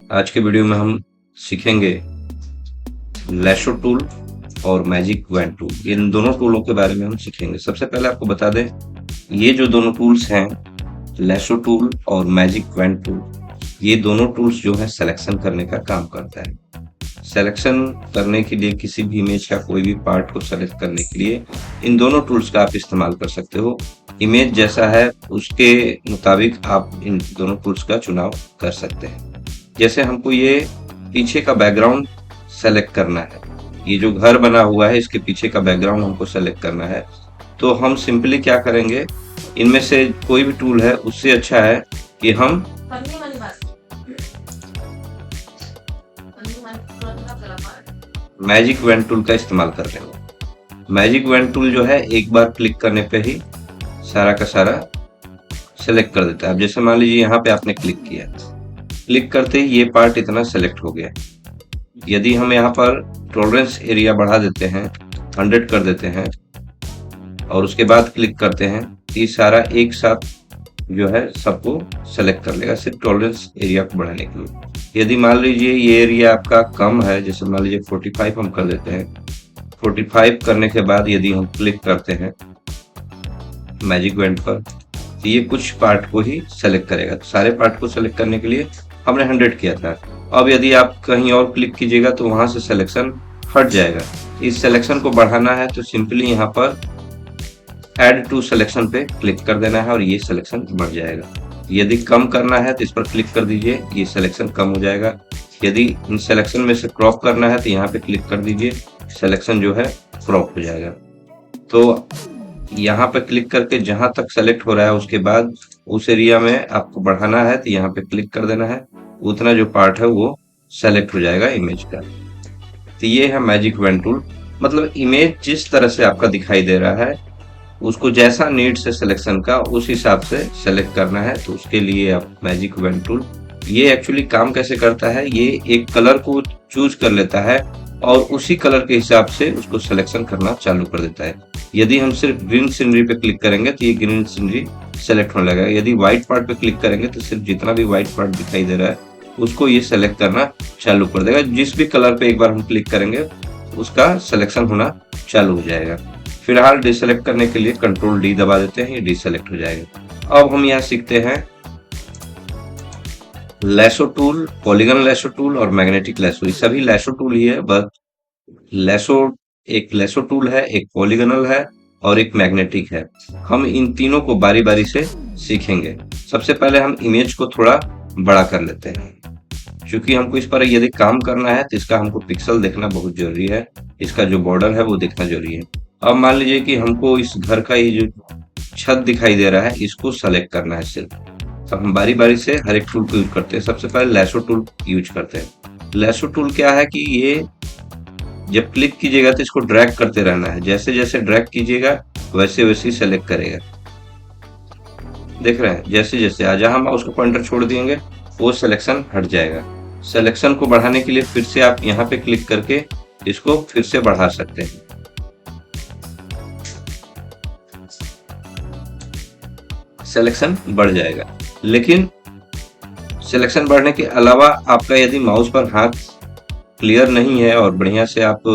आज के वीडियो में हम सीखेंगे लैशो टूल और मैजिक वैन टूल। इन दोनों टूलों के बारे में हम सीखेंगे। सबसे पहले आपको बता दें, ये जो दोनों टूल्स हैं, लैशो टूल और मैजिक वैन टूल, ये दोनों टूल्स जो है सिलेक्शन करने का काम करता है। सिलेक्शन करने के लिए किसी भी इमेज का कोई भी पार्ट को सेलेक्ट करने के लिए इन दोनों टूल्स का आप इस्तेमाल कर सकते हो। इमेज जैसा है उसके मुताबिक आप इन दोनों टूल्स का चुनाव कर सकते हैं। जैसे हमको ये पीछे का बैकग्राउंड सेलेक्ट करना है, ये जो घर बना हुआ है इसके पीछे का बैकग्राउंड हमको सेलेक्ट करना है, तो हम सिंपली क्या करेंगे, इनमें से कोई भी टूल है उससे अच्छा है कि हम मैजिक वैन टूल का इस्तेमाल कर लेंगे। मैजिक वैन टूल जो है एक बार क्लिक करने पे ही सारा का सारा सेलेक्ट कर देता है। अब जैसे मान लीजिए यहाँ पे आपने क्लिक किया, क्लिक करते ही ये पार्ट इतना सेलेक्ट हो गया। यदि हम यहाँ पर टॉलरेंस एरिया बढ़ा देते हैं, 100 कर देते हैं और उसके बाद क्लिक करते हैं, ये सारा एक साथ जो है सबको सेलेक्ट कर लेगा, सिर्फ टॉलरेंस एरिया को बढ़ाने के लिए। यदि मान लीजिए ये एरिया आपका कम है, जैसे मान लीजिए 45 हम कर देते हैं, 45 करने के बाद यदि हम क्लिक करते हैं मैजिक वैन पर, तो ये कुछ पार्ट को ही सेलेक्ट करेगा। तो सारे पार्ट को सेलेक्ट करने के लिए हमने 100 किया था। अब यदि आप कहीं और क्लिक कीजिएगा तो वहां से सिलेक्शन हट जाएगा। इस सिलेक्शन को बढ़ाना है तो सिंपली यहाँ पर ऐड टू सिलेक्शन पे क्लिक कर देना है और ये सिलेक्शन बढ़ जाएगा। यदि कम करना है तो इस पर क्लिक कर दीजिए, ये सिलेक्शन कम हो जाएगा। यदि इन सिलेक्शन में से क्रॉप करना है तो यहाँ पे क्लिक कर दीजिए, सिलेक्शन जो है क्रॉप हो जाएगा। तो यहाँ पे क्लिक करके जहां तक सेलेक्ट हो रहा है उसके बाद उस एरिया में आपको बढ़ाना है तो यहाँ पे क्लिक कर देना है, उतना जो पार्ट है वो सेलेक्ट हो जाएगा इमेज का। तो ये है मैजिक वैन टूल। मतलब इमेज जिस तरह से आपका दिखाई दे रहा है उसको जैसा नीड से सिलेक्शन का उस हिसाब से सेलेक्ट करना है, तो उसके लिए आप मैजिक वैन टूल। ये एक्चुअली काम कैसे करता है, ये एक कलर को चूज कर लेता है और उसी कलर के हिसाब से उसको सिलेक्शन करना चालू कर देता है। यदि हम सिर्फ ग्रीन सीनरी पे क्लिक करेंगे तो ये ग्रीन सीनरी सेलेक्ट होने लगेगा। यदि व्हाइट पार्ट पे क्लिक करेंगे तो सिर्फ जितना भी व्हाइट पार्ट दिखाई दे रहा है उसको ये सेलेक्ट करना चालू कर देगा। जिस भी कलर पे एक बार हम क्लिक करेंगे उसका सिलेक्शन होना चालू हो जाएगा। फिलहाल डिसेलेक्ट करने के लिए कंट्रोल डी दबा देते हैं, ये डिसेलेक्ट हो जाएगा। अब हम यहाँ सीखते हैं लैशो टूल, पॉलीगन लैशो टूल और मैग्नेटिक लैशो। ये सभी लैशो टूल ही है, बस एक लैशो टूल है, एक पॉलीगनल है और एक मैग्नेटिक है। हम इन तीनों को बारी बारी से सीखेंगे। सबसे पहले हम इमेज को थोड़ा बड़ा कर लेते हैं, क्योंकि हमको इस पर यदि काम करना है तो इसका हमको पिक्सल देखना बहुत जरूरी है, इसका जो बॉर्डर है वो देखना जरूरी है। अब मान लीजिए कि हमको इस घर का ये जो छत दिखाई दे रहा है इसको सेलेक्ट करना है सिर्फ। तो हम बारी बारी से हर एक टूल को यूज करते हैं। सबसे पहले लैशो टूल यूज करते हैं। लैशो टूल क्या है कि ये जब क्लिक कीजिएगा तो इसको ड्रैग करते रहना है, जैसे जैसे ड्रैग कीजिएगा वैसे वैसे सेलेक्ट करेगा। देख रहे हैं, जैसे जैसे जहां माउस को पॉइंटर छोड़ देंगे वो सिलेक्शन हट जाएगा। सिलेक्शन को बढ़ाने के लिए फिर से आप यहाँ पे क्लिक करके इसको फिर से बढ़ा सकते हैं। सिलेक्शन बढ़ जाएगा। लेकिन सिलेक्शन बढ़ने के अलावा आपका यदि माउस पर हाथ क्लियर नहीं है और बढ़िया से आप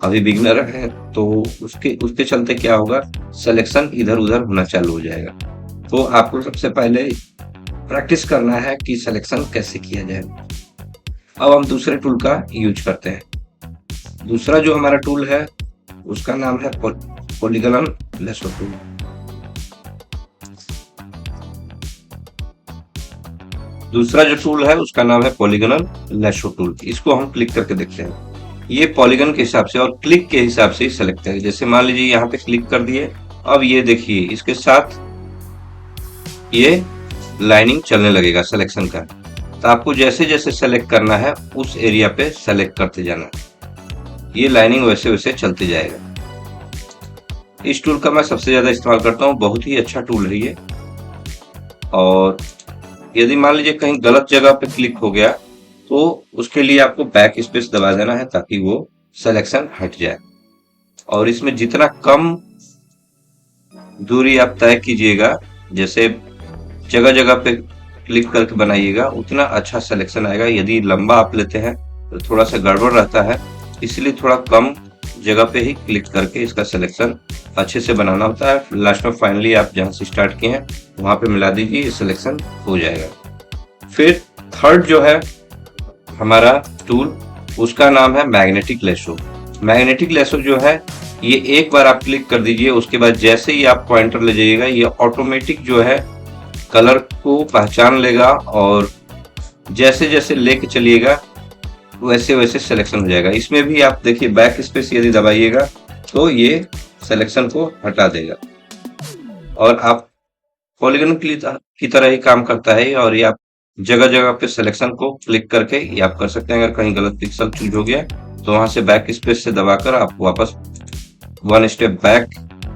अभी बिगिनर हैं तो उसके चलते क्या होगा, सिलेक्शन इधर उधर होना चालू हो जाएगा। तो आपको सबसे पहले प्रैक्टिस करना है कि सिलेक्शन कैसे किया जाए। अब हम दूसरे टूल का यूज करते हैं। दूसरा जो हमारा टूल है उसका नाम है पॉलीगन लैशो टूल। दूसरा जो टूल है उसका नाम है पॉलीगनल लैशो टूल। इसको हम क्लिक करके देखते हैं। ये पॉलीगन के हिसाब से और क्लिक के हिसाब से ही सेलेक्ट करें। जैसे मान लीजिए यहाँ पे क्लिक कर दिए, अब ये देखिए इसके साथ ये लाइनिंग चलने लगेगा सिलेक्शन का। तो आपको जैसे जैसे सेलेक्ट करना है उस एरिया पे सेलेक्ट करते जाना, ये लाइनिंग वैसे वैसे चलते जाएगा। इस टूल का मैं सबसे ज्यादा इस्तेमाल करता हूँ, बहुत ही अच्छा टूल है ये। और यदि मान लीजिए कहीं गलत जगह पे क्लिक हो गया तो उसके लिए आपको बैक स्पेस दबा देना है ताकि वो सिलेक्शन हट जाए। और इसमें जितना कम दूरी आप तय कीजिएगा, जैसे जगह जगह पे क्लिक करके बनाइएगा उतना अच्छा सिलेक्शन आएगा। यदि लंबा आप लेते हैं तो थोड़ा सा गड़बड़ रहता है, इसलिए थोड़ा कम जगह पे ही क्लिक करके इसका सिलेक्शन अच्छे से बनाना होता है। लास्ट में फाइनली आप जहां से स्टार्ट किए हैं वहां पे मिला दीजिए, ये सिलेक्शन हो जाएगा। फिर थर्ड जो है हमारा टूल, उसका नाम है मैग्नेटिक लेसो। मैग्नेटिक लेसो जो है ये एक बार आप क्लिक कर दीजिए, उसके बाद जैसे ही आप पॉइंटर ले जाइएगा ये ऑटोमेटिक जो है कलर को पहचान लेगा और जैसे जैसे लेके चलिएगा वैसे वैसे सिलेक्शन हो जाएगा। इसमें भी आप देखिए बैक स्पेस यदि दबाइएगा तो ये सिलेक्शन को हटा देगा और आप पॉलीगन की तरह ही काम करता है। और ये आप जगह जगह पे सिलेक्शन को क्लिक करके ये आप कर सकते हैं। अगर कहीं गलत पिक्सल चूज हो गया तो वहां से बैक स्पेस से दबाकर आप वापस वन स्टेप बैक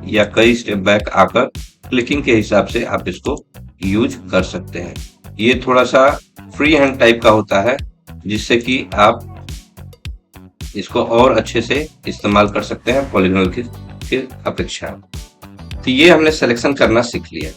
या कई स्टेप बैक आकर क्लिकिंग के हिसाब से आप इसको यूज कर सकते हैं। ये थोड़ा सा फ्री हैंड टाइप का होता है जिससे कि आप इसको और अच्छे से इस्तेमाल कर सकते हैं पॉलीगोनल की अपेक्षा। तो ये हमने सिलेक्शन करना सीख लिया।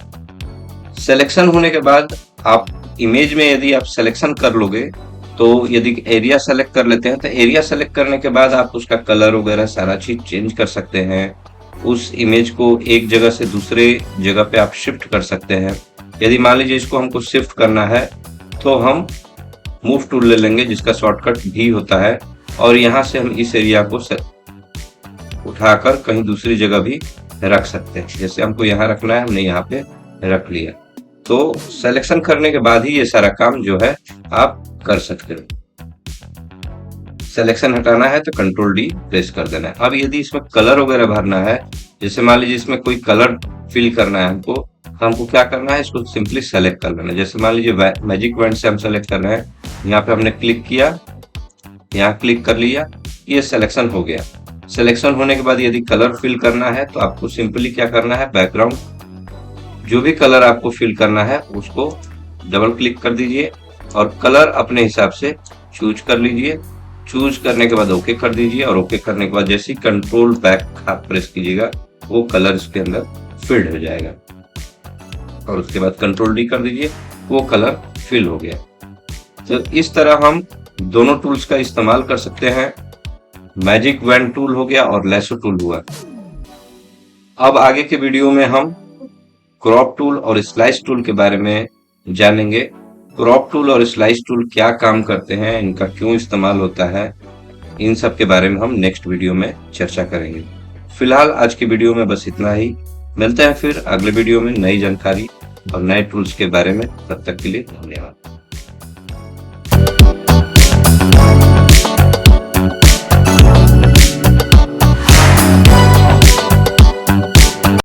सिलेक्शन होने के बाद आप इमेज में यदि आप सिलेक्शन कर लोगे तो यदि एरिया सेलेक्ट कर लेते हैं तो एरिया सेलेक्ट करने के बाद आप उसका कलर वगैरह सारा चीज चेंज कर सकते हैं। उस इमेज को एक जगह से दूसरे जगह पे आप शिफ्ट कर सकते हैं। यदि मान लीजिए इसको हमको शिफ्ट करना है तो हम मूव टूल ले लेंगे जिसका शॉर्टकट भी होता है और यहाँ से हम इस एरिया को उठाकर कहीं दूसरी जगह भी रख सकते हैं। जैसे हमको यहाँ रखना है, हमने यहाँ पे रख लिया। तो सिलेक्शन करने के बाद ही ये सारा काम जो है आप कर सकते हो। सिलेक्शन हटाना है तो कंट्रोल डी प्रेस कर देना है। अब यदि इसमें कलर वगैरह भरना है, जैसे मान लीजिए इसमें कोई कलर फिल करना है हमको क्या करना है, इसको सिंपली सेलेक्ट कर लेना है। जैसे मान लीजिए मैजिक वैंड से हम सेलेक्ट कर रहे हैं, यहाँ पे हमने क्लिक किया, यहाँ क्लिक कर लिया, ये सिलेक्शन हो गया। सिलेक्शन होने के बाद यदि कलर फिल करना है तो आपको सिंपली क्या करना है, बैकग्राउंड जो भी कलर आपको फिल करना है उसको डबल क्लिक कर दीजिए और कलर अपने हिसाब से चूज कर लीजिए। चूज करने के बाद ओके कर दीजिए और ओके करने के बाद जैसे ही कंट्रोल बैक आप प्रेस कीजिएगा वो कलर इसके अंदर फिल्ड हो जाएगा और उसके बाद कंट्रोल डी कर दीजिए, वो कलर फिल हो गया। तो इस तरह हम दोनों टूल्स का इस्तेमाल कर सकते हैं। मैजिक वैंड टूल हो गया और लेसो टूल हुआ। अब आगे के वीडियो में हम क्रॉप टूल और स्लाइस टूल के बारे में जानेंगे। क्रॉप टूल और स्लाइस टूल क्या काम करते हैं, इनका क्यों इस्तेमाल होता है, इन सब के बारे में हम नेक्स्ट वीडियो में चर्चा करेंगे। फिलहाल आज की वीडियो में बस इतना ही। मिलते हैं फिर अगले वीडियो में नई जानकारी और नए टूल्स के बारे में। तब तक के लिए धन्यवाद।